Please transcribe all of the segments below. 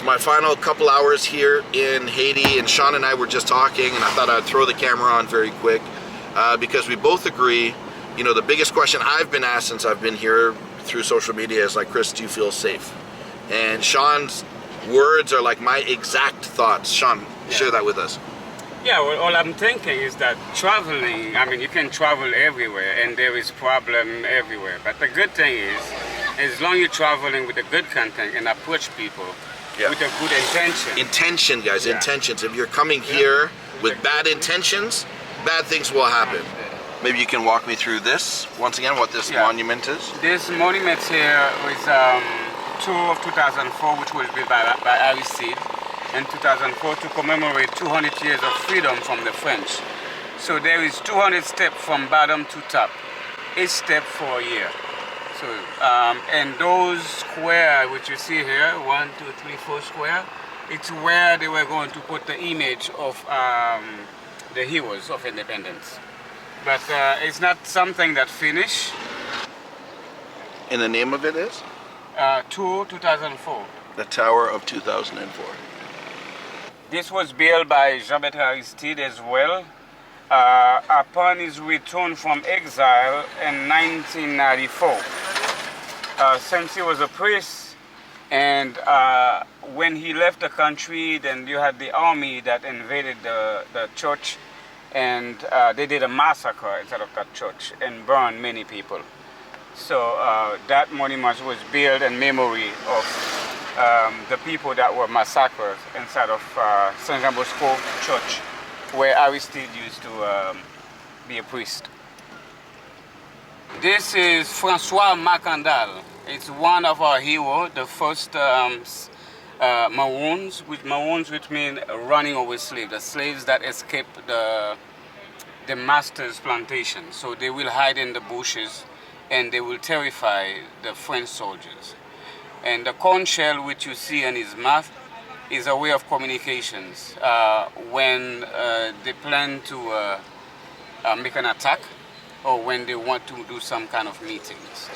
my final couple hours here in Haiti, and Sean and I were just talking, and I thought I'd throw the camera on very quick because we both agree, you know, the biggest question I've been asked since I've been here through social media is like, Chris, do you feel safe? And Sean's words are like my exact thoughts. Sean, share that with us. Yeah, well, all I'm thinking is that traveling, I mean, you can travel everywhere and there is problem everywhere. But the good thing is, as long as you're traveling with a good content and approach people with a good intention. Intention, guys, intentions. If you're coming here with bad intentions, bad things will happen. Maybe you can walk me through this, once again, what this monument is. This monument here was tour of 2004, which was built by Aristide in 2004 to commemorate 200 years of freedom from the French. So there is 200 steps from bottom to top, each step for a year. So, and those square which you see here, 1, 2, 3, 4 square, it's where they were going to put the image of the heroes of independence. But it's not something that finished. And the name of it is? Tour 2004. The Tower of 2004. This was built by Jean-Bertrand Aristide as well. Upon his return from exile in 1994. Since he was a priest, and when he left the country, then you had the army that invaded the church, and they did a massacre inside of that church and burned many people. So that monument was built in memory of the people that were massacred inside of Saint Jean Bosco Church, where Aristide used to be a priest. This is François Macandal. It's one of our heroes, the first Maroons, which mean running away slaves, the slaves that escaped the master's plantation. So they will hide in the bushes and they will terrify the French soldiers. And the conch shell which you see in his mouth is a way of communications when they plan to make an attack or when they want to do some kind of meetings.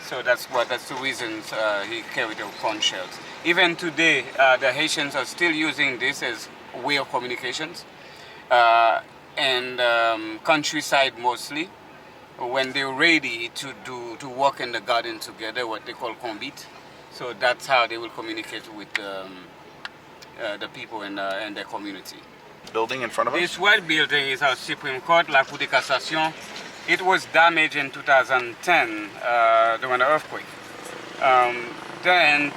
So that's the reason he carried the conch shells. Even today, the Haitians are still using this as a way of communications. And countryside mostly, when they're ready to work in the garden together, what they call combite. So that's how they will communicate with the people in their community. Building in front of us? This white building is our Supreme Court, La Cour de Cassation. It was damaged in 2010 during the earthquake. Then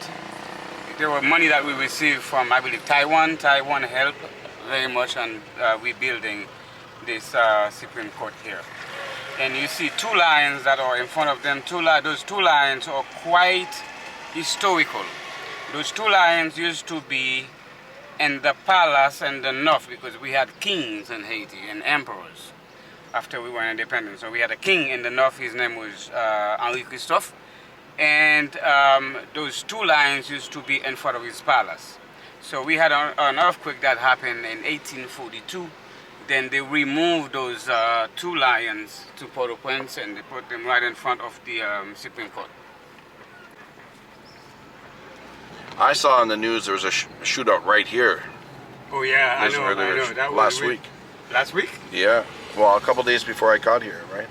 there was money that we received from, I believe, Taiwan. Taiwan helped very much on rebuilding this Supreme Court here. And you see two lions that are in front of them. Those two lions are quite historical. Those two lions used to be in the palace in the north because we had kings in Haiti and emperors after we were independent. So we had a king in the north, his name was Henri Christophe. And those two lions used to be in front of his palace. So we had an earthquake that happened in 1842. Then they removed those two lions to Port-au-Prince and they put them right in front of the Supreme Court. I saw on the news there was a shootout right here. Oh yeah, I know. That was last week. Last week? Yeah. Well, a couple days before I got here, right?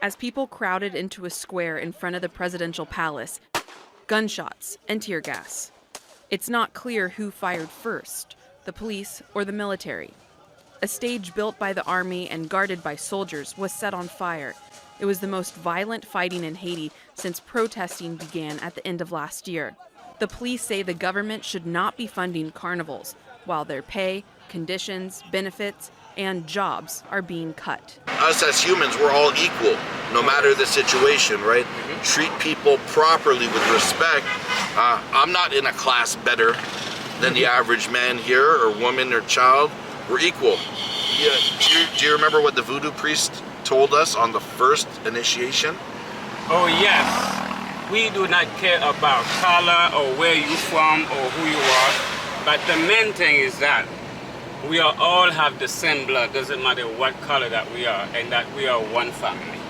As people crowded into a square in front of the presidential palace, gunshots and tear gas. It's not clear who fired first, the police or the military. A stage built by the army and guarded by soldiers was set on fire. It was the most violent fighting in Haiti since protesting began at the end of last year. The police say the government should not be funding carnivals, while their pay, conditions, benefits, and jobs are being cut. Us as humans, we're all equal, no matter the situation, right? Treat people properly with respect. I'm not in a class better than the average man here, or woman, or child. We're equal. Yeah. Do you remember what the voodoo priest told us on the first initiation? Oh yes. We do not care about color or where you're from or who you are. But the main thing is that we all have the same blood. Doesn't matter what color that we are, and that we are one family.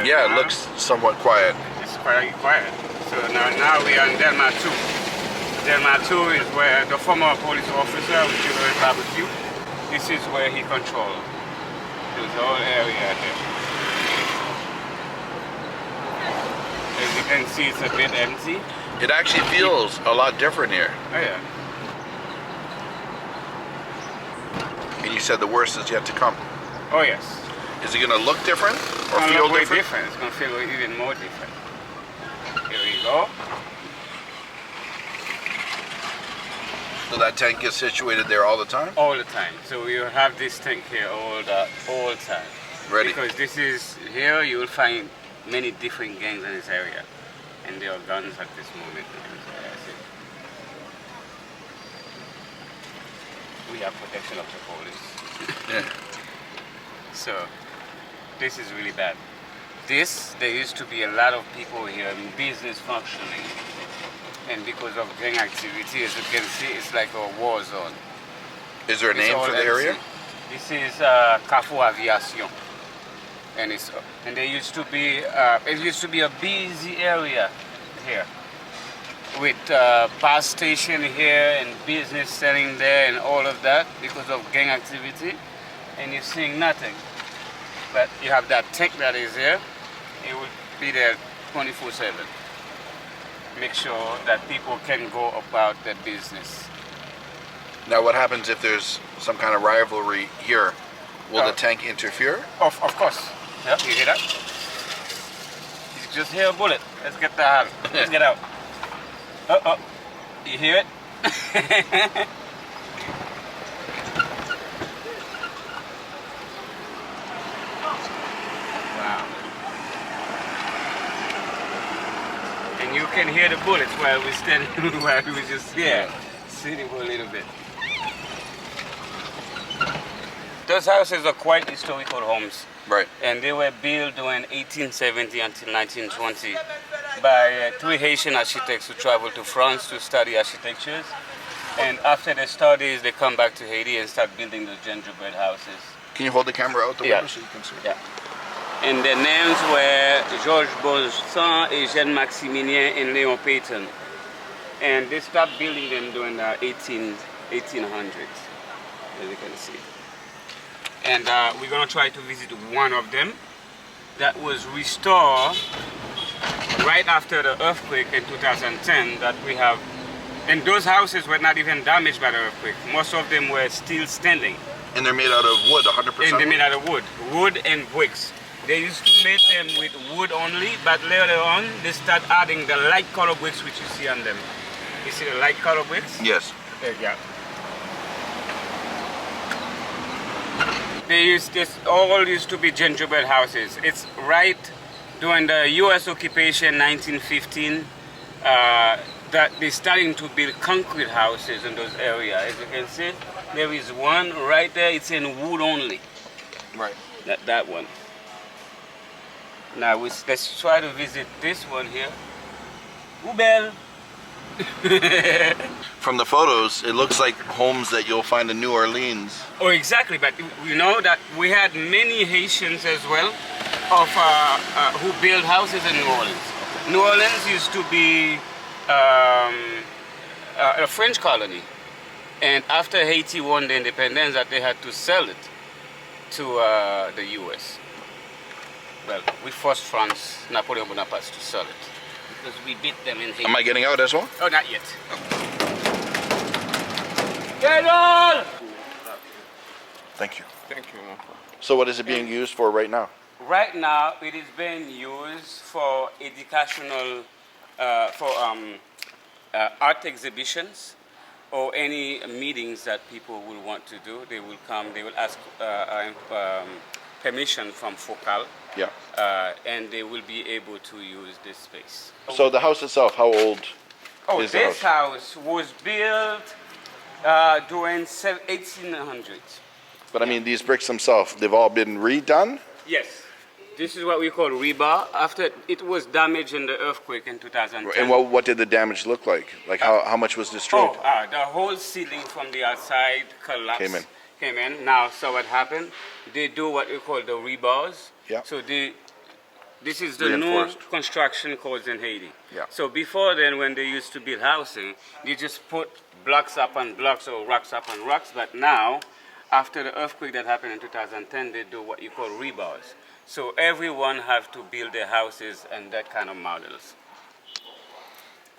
Yeah, it now looks somewhat quiet. it's quite quiet. So now we are in Delmar 2. Delmar 2 is where the former police officer, which is very barbecue, this is where he controlled this whole area here. As you can see, it's a bit empty. It actually feels a lot different here. Oh yeah. And you said the worst is yet to come. Oh yes. Is it going to look different or It's feel gonna look way different? different. It's gonna feel even more different. Here we go. So that tank is situated there all the time? All the time. So you have this tank here all the time. Ready. Because this is here you will find many different gangs in this area. And there are guns at this moment. We have protection of the police. Yeah. So this is really bad. There used to be a lot of people here in business functioning. And because of gang activity, as you can see, it's like a war zone. Is there a It's name all for the area? empty. This is Carrefour Aviation. And there used to be it used to be a busy area here with bus station here and business selling there and all of that because of gang activity, and you're seeing nothing. But you have that tank that is here. It would be there 24/7. Make sure that people can go about their business. Now, what happens if there's some kind of rivalry here? Will the tank interfere? Of course. Yeah, you hear that? You just hear a bullet. Let's get the hell. Let's get out. Oh. You hear it? Wow. And you can hear the bullets while we're standing, while we were just here, sitting for a little bit. Those houses are quite historical homes. Right. And they were built during 1870 until 1920 by three Haitian architects who traveled to France to study architecture. And after their studies, they come back to Haiti and start building the gingerbread houses. Can you hold the camera out the Yeah. window so you can see? Yeah. And their names were Georges Bonsan, Eugène Maximilien, and Léon Peyton. And they stopped building them during the 1800s, as you can see. And we're gonna try to visit one of them that was restored right after the earthquake in 2010 that we have. And those houses were not even damaged by the earthquake. Most of them were still standing. And they're made out of wood, 100%? And they're made out of wood and bricks. They used to make them with wood only, but later on they start adding the light color bricks which you see on them. You see the light color bricks? Yes. Yeah. All used to be gingerbread houses. It's right during the U.S. occupation 1915 that they're starting to build concrete houses in those areas. As you can see, there is one right there. It's in wood only. Right. That one. Now let's try to visit this one here. Ubel. From the photos, it looks like homes that you'll find in New Orleans. Oh, exactly. But you know that we had many Haitians as well of who built houses in New Orleans. New Orleans used to be a French colony, and after Haiti won the independence, that they had to sell it to the U.S. Well, we forced France, Napoleon Bonaparte, to sell it because we beat them in Haiti. Am I getting out as well? Oh, not yet. Get on! Thank you. Thank you. So what is it being used for right now? Right now, it is being used for educational, art exhibitions or any meetings that people will want to do. They will come, they will ask permission from Focal, Yeah. and they will be able to use this space. So the house itself, how old is the This house? house was built during 1800s. But I mean, these bricks themselves, they've all been redone? Yes. This is what we call rebar. After it was damaged in the earthquake in 2010. And what did the damage look like? Like how much was destroyed? The whole ceiling from the outside collapsed. Came in. Now, so what happened? They do what we call the rebars. Yeah. So they This is the new Reinforced. construction codes in Haiti. Yeah. So before then, when they used to build housing, they just put blocks up on blocks or rocks up on rocks. But now, after the earthquake that happened in 2010, they do what you call rebars. So everyone have to build their houses and that kind of models.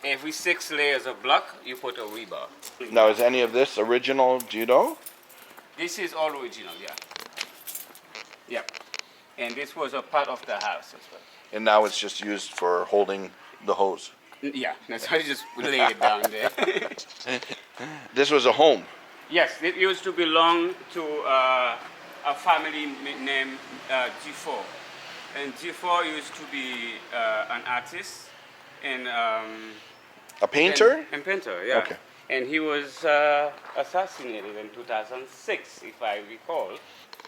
Every 6 layers of block, you put a rebar. Now, is any of this original? Do you know? This is all original, yeah. Yeah. And this was a part of the house as well. And now it's just used for holding the hose. Yeah, that's why I just lay it down there. This was a home. Yes, it used to belong to a family named Dufour. And Dufour used to be an artist and A painter? And painter, yeah. Okay. And he was assassinated in 2006, if I recall.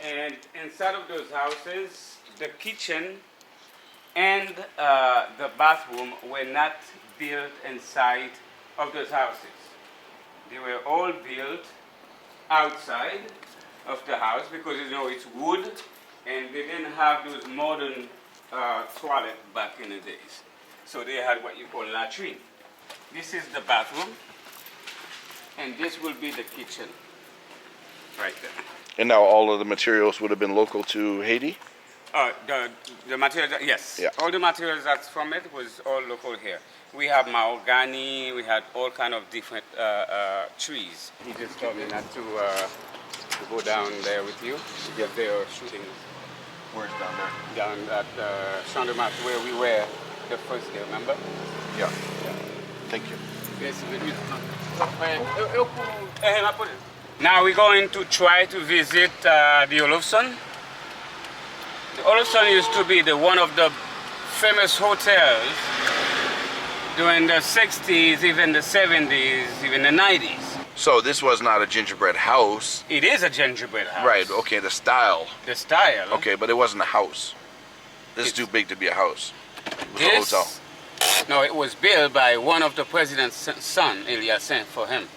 And inside of those houses, the kitchen and the bathroom were not built inside of those houses. They were all built outside of the house because you know it's wood, and they didn't have those modern toilet back in the days. So they had what you call latrine. This is the bathroom, and this will be the kitchen, right there. And now all of the materials would have been local to Haiti? The material, yes. Yeah. All the materials that's from it was all local here. We have mahogany, we had all kind of different trees. He just told me not to go down there with you because they are shooting Where's down there? down at Champ de Mars where we were the first day, remember? Yeah. Thank you. Yes, now we're going to try to visit the Olofsson. The Olofsson used to be one of the famous hotels during the 60s, even the 70s, even the 90s. So this was not a gingerbread house. It is a gingerbread house. Right, okay, the style. The style. Okay, but it wasn't a house. This is too big to be a house. It was a hotel. No, it was built by one of the president's son, Eliasin, for him.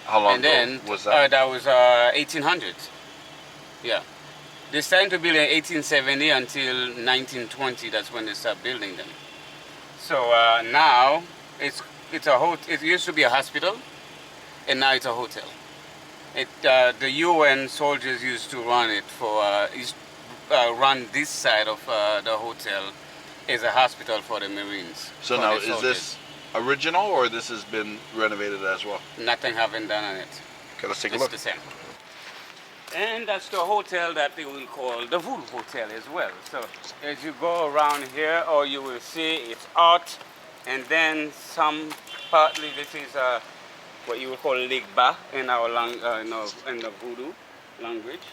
How long And then ago was that? that was 1800s. Yeah. They started to build in 1870 until 1920. That's when they start building them. So now it's a it used to be a hospital, and now it's a hotel. The UN soldiers used to run it run this side of the hotel as a hospital for the Marines. So for now, the is soldiers. this original or this has been renovated as well? Nothing haven't done on it. Okay, let's take a It's look. the same. And that's the hotel that they will call the Voodoo Hotel as well. So as you go around here, or you will see it's art, and then partly this is what you will call Ligba in our in the Voodoo language.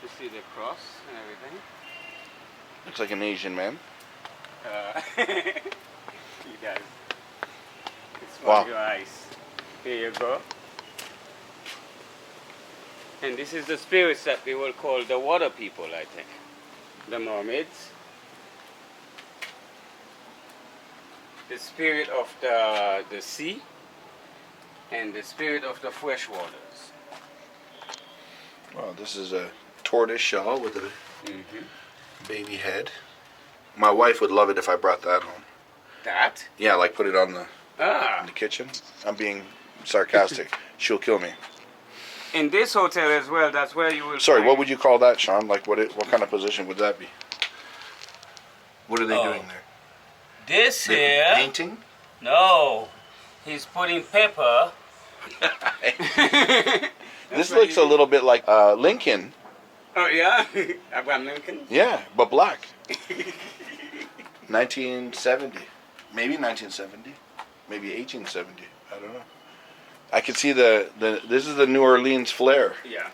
You see the cross and everything. Looks like an Asian man. He does. It's Wow. your eyes. Here you go. And this is the spirits that we will call the water people, I think. The mermaids. The spirit of the sea. And the spirit of the fresh waters. Wow, this is a tortoise shell with a baby head. My wife would love it if I brought that home. That? Yeah, like put it on in Ah. the kitchen. I'm being sarcastic. She'll kill me. In this hotel as well, that's where you will Sorry, find... what would you call that, Sean? Like what kind of position would that be? What are they Oh. doing there? This They're here... painting? No. He's putting pepper... This looks a little bit like Lincoln. Oh, yeah? Abraham Lincoln? Yeah, but black. 1970. Maybe 1970. Maybe 1870. I don't know. I can see this is the New Orleans flair. Yeah.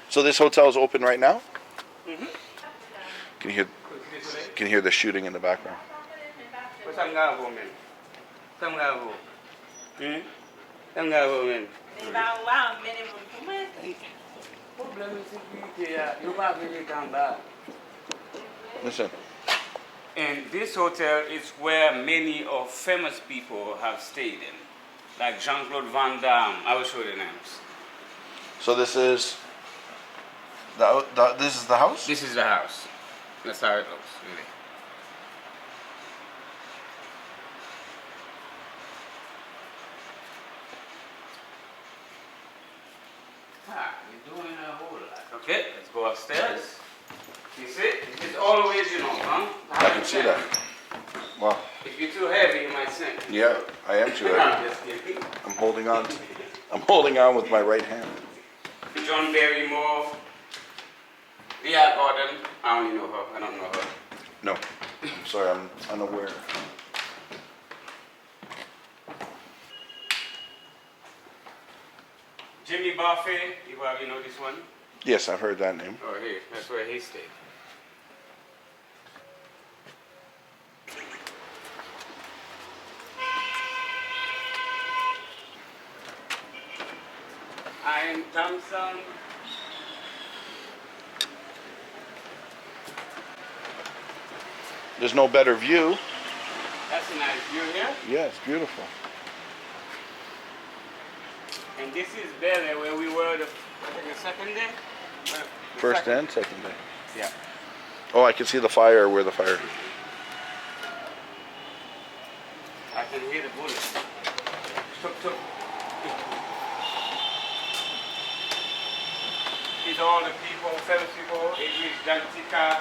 So this hotel is open right now? Can you hear the shooting in the background? Listen. And this hotel is where many of famous people have stayed in. Like Jean-Claude Van Damme. I will show you the names. So this is this is the house? This is the house. That's how it looks, really. You're doing a whole lot. Okay, let's go upstairs. You see? It's all original, huh? I can see that. Well, If you're too heavy, you might sink. yeah, I am too heavy. I'm just kidding. I'm holding on. I'm holding on with my right hand. John Barrymore. Leah Gordon. I only know her. I don't know her. No, I'm sorry, I'm unaware. Jimmy Buffett. You probably know this one. Yes, I've heard that name. Oh, here. That's where he stayed. Ian Thompson. There's no better view. That's a nice view here. Yeah, it's beautiful. And this is Bel-Air where we were the second day? The First second- and second day. Yeah. Oh, I can see the fire, where the fire. I can hear the bullets. Tuk tuk. These are all the people, famous people. Idris Dantika.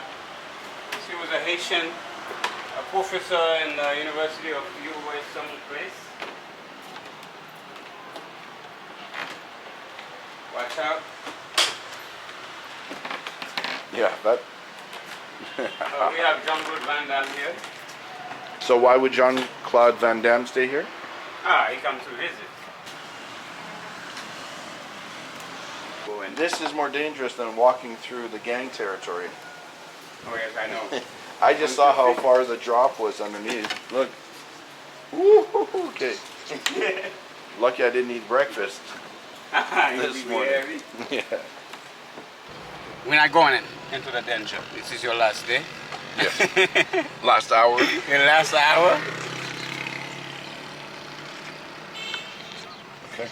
She was a Haitian, a professor in the University of US some place. Watch out. Yeah, that. We have Jean-Claude Van Damme here. So why would Jean-Claude Van Damme stay here? He comes to visit. Go in. This is more dangerous than walking through the gang territory. Oh yes, I know. I just saw how far the drop was underneath. Look. Woo, okay. Lucky I didn't eat breakfast this morning. Yeah. We're not going into the danger. This is your last day. Yes. Last hour. Your last hour. Okay.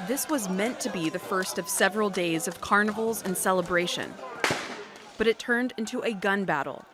This was meant to be the first of several days of carnivals and celebration. But it turned into a gun battle